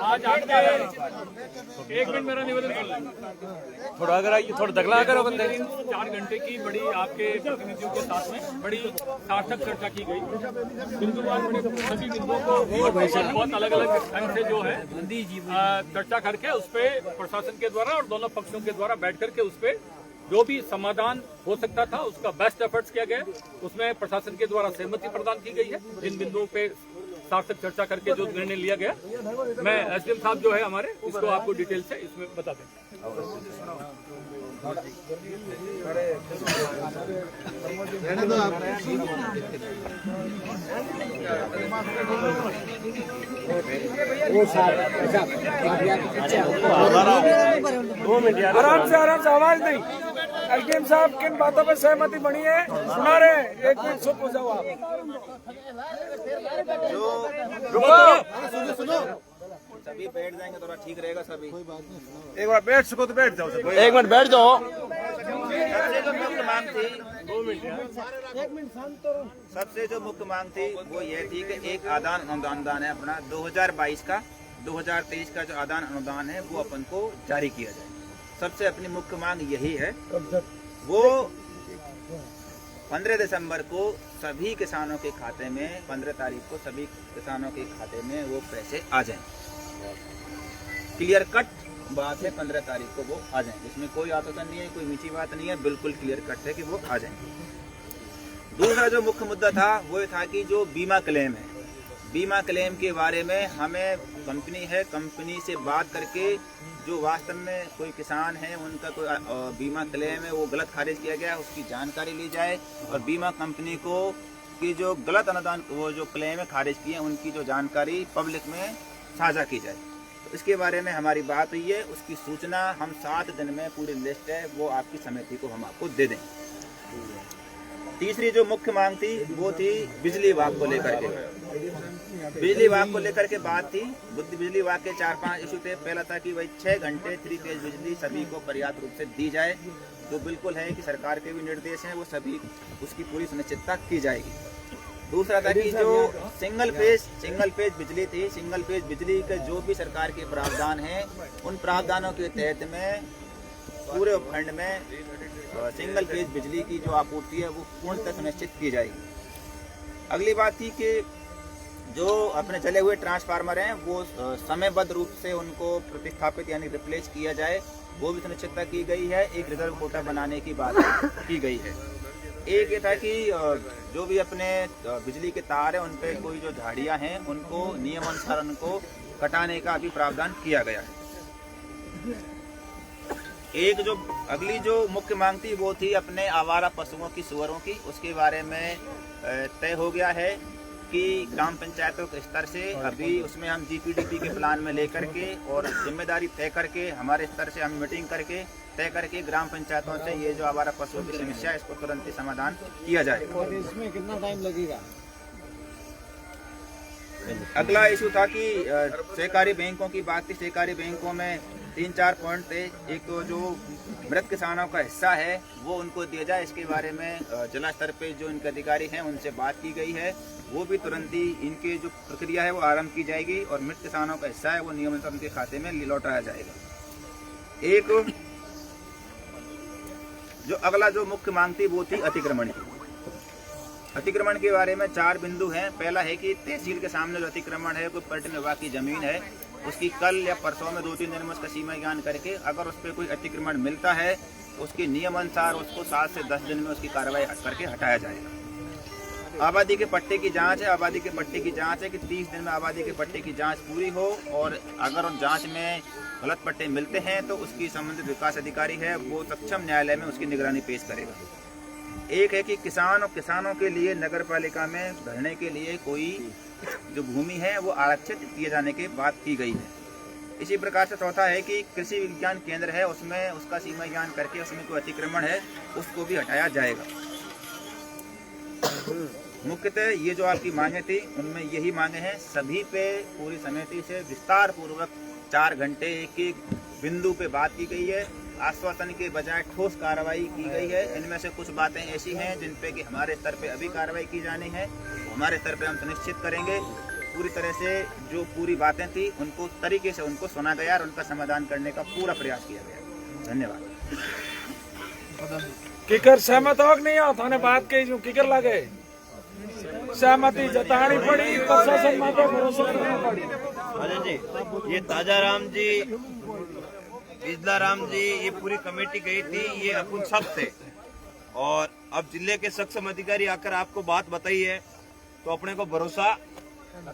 आज आपके 1 मिनट मेरा निवेदन कर लें। थोड़ा अगर आइए, थोड़ा दगला करो बंदे। 4 घंटे की बड़ी आपके प्रतिनिधियों के साथ में बड़ी सार्थक चर्चा की गई। बिंदुवार सभी बिंदुओं को बहुत अलग अलग ढंग से जो है चर्चा करके उस पर प्रशासन के द्वारा और दोनों पक्षों के द्वारा बैठ करके उस पर जो भी समाधान हो सकता था उसका बेस्ट एफर्ट्स किया गया। उसमें प्रशासन के द्वारा सहमति प्रदान की गई है। जिन बिंदुओं पे सार्थक चर्चा करके जो निर्णय लिया गया, मैं एसडीएम साहब जो है हमारे, इसको आपको डिटेल से इसमें बता दें। आराम से आवाज नहीं। एसडीएम साहब किन बातों पर सहमति बनी है सुना रहे हैं। 1 मिनट चुप हो जाओ आप। सुनो सभी बैठ जाएंगे, थोड़ा ठीक रहेगा। सभी एक बार बैठ सको तो बैठ जाओ। 1 मिनट बैठ जाओ। सबसे जो मुख्य मांग थी वो ये थी कि एक आदान अनुदान है अपना 2022 का 2023 का जो आदान अनुदान है वो अपन को जारी किया जाए। सबसे अपनी मुख्य मांग यही है। वो 15 दिसंबर को सभी किसानों के खाते में, 15 तारीख को सभी किसानों के खाते में वो पैसे आ जाएं। क्लियर कट बात है, 15 तारीख को वो आ जाएं। इसमें कोई आतोषण नहीं है, कोई मीठी बात नहीं है, बिल्कुल क्लियर कट है कि वो आ जाएंगे। दूसरा जो मुख्य मुद्दा था वो था कि जो बीमा क्लेम है, बीमा क्लेम के बारे में हमें कंपनी है, कंपनी से बात करके जो वास्तव में कोई किसान है उनका कोई बीमा क्लेम है वो गलत खारिज किया गया, उसकी जानकारी ली जाए और बीमा कंपनी को कि जो गलत अनुदान वो जो क्लेम है खारिज किए उनकी जो जानकारी पब्लिक में साझा की जाए। तो इसके बारे में हमारी बात हुई है। उसकी सूचना हम 7 दिन में पूरी लिस्ट है वो आपकी समिति को हम आपको दे दें। तीसरी जो मुख्य मांग थी वो थी बिजली विभाग को लेकर के। बिजली विभाग को लेकर के बात थी। बिजली विभाग के 4-5 इशू थे। पहला था कि भाई 6 घंटे 3 फेज बिजली सभी को पर्याप्त रूप से दी जाए, जो बिल्कुल है कि सरकार के भी निर्देश हैं, वो सभी उसकी पूरी सुनिश्चितता की जाएगी। दूसरा था कि जो सिंगल फेज बिजली थी, सिंगल फेज बिजली के जो भी सरकार के प्रावधान हैं उन प्रावधानों के तहत में पूरे उपखंड में सिंगल फेज बिजली की जो आपूर्ति है वो पूर्णतः सुनिश्चित की जाएगी। अगली बात थी कि जो अपने जले हुए ट्रांसफार्मर हैं वो समयबद्ध रूप से उनको प्रतिस्थापित यानी रिप्लेस किया जाए, वो भी सुनिश्चितता की गई है। एक रिजर्व कोटा बनाने की बात की गई है। एक ये था कि जो भी अपने बिजली के तार हैं उन पर कोई जो झाड़ियां हैं उनको नियमानुसार उनको कटाने का भी प्रावधान किया गया है। एक जो अगली जो मुख्य मांग थी वो थी अपने आवारा पशुओं की, सुअरों की। उसके बारे में तय हो गया है कि ग्राम पंचायतों के स्तर से अभी उसमें हम जीपीडीपी के प्लान में लेकर के और जिम्मेदारी तय करके हमारे स्तर से हम मीटिंग करके तय करके ग्राम पंचायतों से ये जो आवारा पशुओं की समस्या है इसको तुरंत ही समाधान किया जाए। इसमें कितना टाइम लगेगा? अगला इशू था कि सहकारी बैंकों की बात थी। सहकारी बैंकों में 3-4 पॉइंट थे। एक तो जो मृत किसानों का हिस्सा है वो उनको दिया जाए, इसके बारे में जिला स्तर पे जो इनके अधिकारी हैं उनसे बात की गई है। वो भी तुरंत ही इनके जो प्रक्रिया है वो आरंभ की जाएगी और मृत किसानों का हिस्सा है वो नियमानुसार उनके खाते में लौटाया जाएगा। एक जो अगला जो मुख्य मांग थी वो थी अतिक्रमण की। अतिक्रमण के बारे में 4 बिंदु हैं। पहला है कि तहसील के सामने जो अतिक्रमण है कोई पर्यटन विभाग की जमीन है, उसकी कल या परसों में 2-3 दिन में उसका सीमा ज्ञान करके अगर उस पर कोई अतिक्रमण मिलता है तो उसके नियमानुसार उसको 7 से 10 दिन में उसकी कार्रवाई करके हटाया जाएगा। आबादी के पट्टे की जांच है। आबादी के पट्टे की जांच है कि 30 दिन में आबादी के पट्टे की जांच पूरी हो और अगर उन जांच में गलत पट्टे मिलते हैं तो उसकी संबंधित विकास अधिकारी है वो सक्षम न्यायालय में उसकी निगरानी पेश करेगा। एक है कि किसानों के लिए नगर पालिका में भरने के लिए कोई जो भूमि है वो आरक्षित किए जाने की बात की गई है। इसी प्रकार से चौथा है कि कृषि विज्ञान केंद्र है उसमें उसका सीमा ज्ञान करके उसमें कोई अतिक्रमण है उसको भी हटाया जाएगा। मुख्यतः ये जो आपकी मांगे थी उनमें यही मांगे हैं, सभी पे पूरी समिति से विस्तार पूर्वक 4 घंटे एक एक बिंदु पे बात की गई है। आश्वासन के बजाय ठोस कार्रवाई की गई है। इनमें से कुछ बातें ऐसी हैं जिन पे कि हमारे स्तर पे अभी कार्रवाई की जानी है, हमारे स्तर पे हम सुनिश्चित करेंगे। पूरी तरह से जो पूरी बातें थी उनको तरीके से उनको सुना गया और उनका समाधान करने का पूरा प्रयास किया गया। धन्यवाद। किकर सहमत हो कि नहीं हो? थाने बात कही जो किकर लगे सहमति जतानी पड़ी, प्रशासन में तो भरोसा करना पड़ी। अजय जी, ये ताजा राम जी, बिजला राम जी, ये पूरी कमेटी गई थी, ये अपन सब थे। और अब जिले के सक्षम अधिकारी आकर आपको बात बताई है तो अपने को भरोसा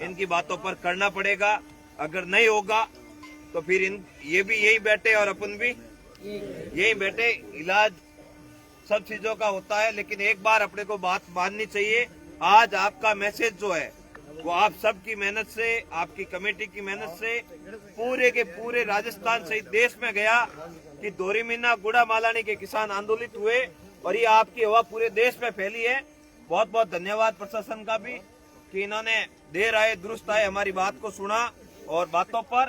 इनकी बातों पर करना पड़ेगा। अगर नहीं होगा तो फिर ये भी यही बैठे और अपन भी यही बैठे। इलाज सब चीजों का होता है, लेकिन एक बार अपने को बात माननी चाहिए। आज आपका मैसेज जो है वो आप सबकी मेहनत से, आपकी कमेटी की मेहनत से पूरे के पूरे राजस्थान सहित देश में गया कि दोरीमीना गुड़ा मालानी के किसान आंदोलित हुए और ये आपकी हवा पूरे देश में फैली है। बहुत बहुत धन्यवाद प्रशासन का भी कि इन्होंने देर आए दुरुस्त आए हमारी बात को सुना और बातों पर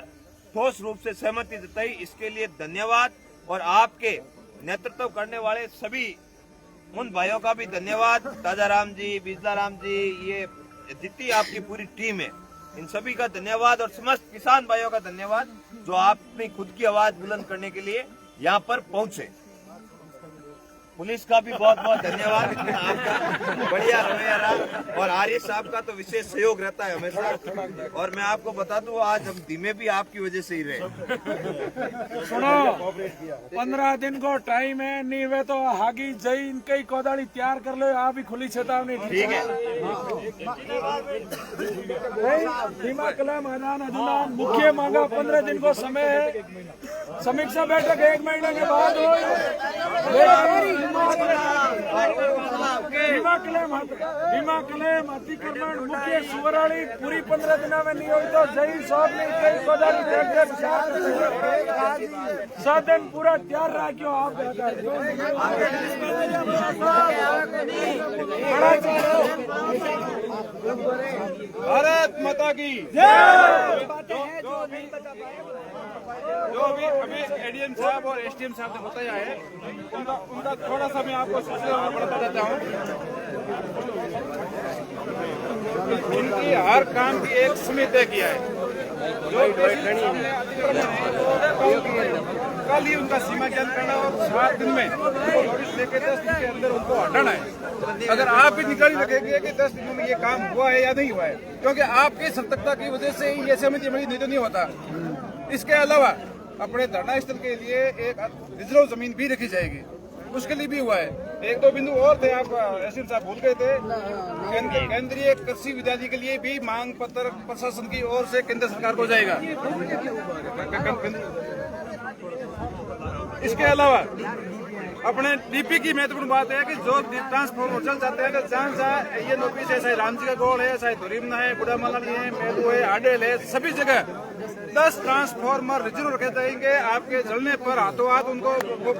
ठोस रूप से सहमति जताई, इसके लिए धन्यवाद। और आपके नेतृत्व करने वाले सभी उन भाइयों का भी धन्यवाद, ताजा राम जी, बिजला राम जी, ये जितनी आपकी पूरी टीम है, इन सभी का धन्यवाद। और समस्त किसान भाइयों का धन्यवाद जो अपनी खुद की आवाज बुलंद करने के लिए यहाँ पर पहुंचे। पुलिस का भी बहुत बहुत धन्यवाद, आपका बढ़िया रवैया रहा। और आर्य साहब का तो विशेष सहयोग रहता है हमेशा। और मैं आपको बता दूं, आज हम धीमे भी आपकी वजह से ही रहे। सुनो, 15 दिन को टाइम है, नहीं वे तो हागी जई इनकी कोदाड़ी तैयार कर लो। आप भी खुली चेतावनी, ठीक है। भीमा कला मैदान अधुना मुख्य मांगा 15 दिन को समय है। समीक्षा बैठक 1 महीने के बाद हो। भीमा कलेम अतिक्रमण मुख्य सुवराली पूरी 15 दिन में नहीं हुई तो जई सब नहीं कई कोदारी 7 दिन पूरा तैयार रहा। क्यों आप भारत माता की जय। जो अभी एडीएम साहब और एसडीएम साहब ने बताया है उनका थोड़ा सा मैं आपको सूचना बताना चाहता हूँ। इनकी हर काम की एक समिति किया है। जो कल ही उनका सीमा ज्ञान करना और 7 दिन में नोटिस लेके 10 दिन के अंदर उनको हटाना है। अगर आप भी निकाली लगेगी कि 10 दिनों में ये काम हुआ है या नहीं हुआ है, क्योंकि आपकी सतर्कता की वजह से ही ये समिति बनी, नहीं तो नहीं होता। इसके अलावा अपने धरना स्थल के लिए एक रिजर्व जमीन भी रखी जाएगी, उसके लिए भी हुआ है। 1-2 बिंदु और थे, आप एसडीएम साहब भूल गए थे। केंद्रीय कृषि विद्यालय के लिए भी मांग पत्र प्रशासन की ओर से केंद्र सरकार को जाएगा। इसके अलावा अपने डीपी की महत्वपूर्ण बात है कि जो ट्रांसफॉर्मर चल जाते हैं, जहाँ ये नोटिस है, चाहे रामजी का गोल है, चाहे धोरीमना है, बुढ़ा मालानी है, मेलू है, आडेल है, सभी जगह 10 ट्रांसफॉर्मर रिजर्व रखे जाएंगे। आपके जलने पर हाथों हाथ उनको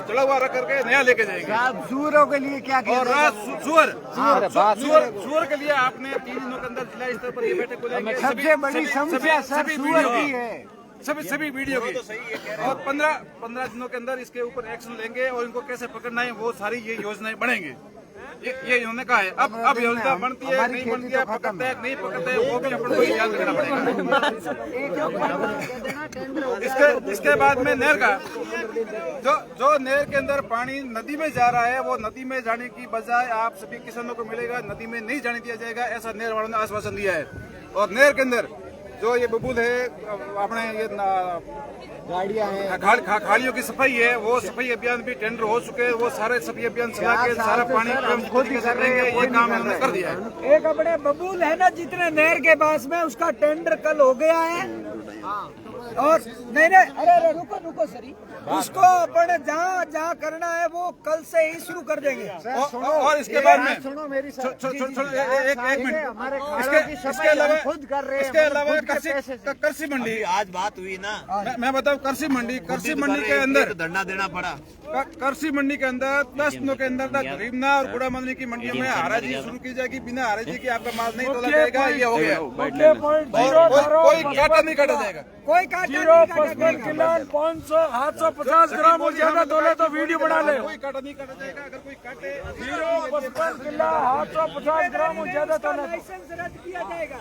जला हुआ रख करके नया लेके जाएंगे। सुअरों के लिए क्या किया? और सुअर के लिए आपने 3 दिनों के अंदर जिला स्तर पर ये बैठक हो जाएगी। सबसे बड़ी समस्या सर सुअर की है, सभी वीडियो की। और 15 दिनों के अंदर इसके ऊपर एक्शन लेंगे और इनको कैसे पकड़ना है वो सारी ये योजनाएं बनेंगी। ये इन्होंने कहा है। अब योजना बनती है नहीं बनती है, पकड़ते है नहीं पकड़ते है, वो भी अपन को ध्यान रखना पड़ेगा। इसके बाद में नहर का जो नहर के अंदर पानी नदी में जा रहा है, वो नदी में जाने की बजाय आप सभी किसानों को मिलेगा, नदी में नहीं जाने दिया जाएगा, ऐसा नहर वालों ने आश्वासन दिया है। और नहर के अंदर जो ये बबूल है, अपने ये गाड़ियां हैं, खालियों की सफाई है, वो सफाई अभियान भी टेंडर हो चुके हैं। वो सारे सफाई अभियान चला के सारा पानी खुद कर रहे हैं, ये काम हमने कर दिया है। एक अपने बबूल है ना जितने नहर के पास में, उसका टेंडर कल हो गया है। और नहीं अरे रुको सरी, उसको अपने जहाँ करना है वो कल से ही शुरू कर देंगे। और इसके बाद में सुनो मेरी एक मिनट, हमारे इसके अलावा कृषि मंडी आज बात हुई ना, मैं बताऊं, कृषि मंडी के अंदर धरना देना पड़ा। कृषि मंडी के अंदर 10 दिनों के अंदर गरीबना और गुड़ा मंडी की मंडियों में हराजी शुरू की जाएगी। बिना हराजी के आपका माल नहीं तोला जाएगा। ये हो गया, और कोई काटा नहीं काटा जाएगा। कोई काटा नहीं काटा 750 ग्राम और ज्यादा तोले तो वीडियो बना ले। कोई काटा नहीं काटा जाएगा। अगर कोई काटे 55 किलो 750 ग्राम और ज्यादा तोले लाइसेंस रद्द किया जाएगा।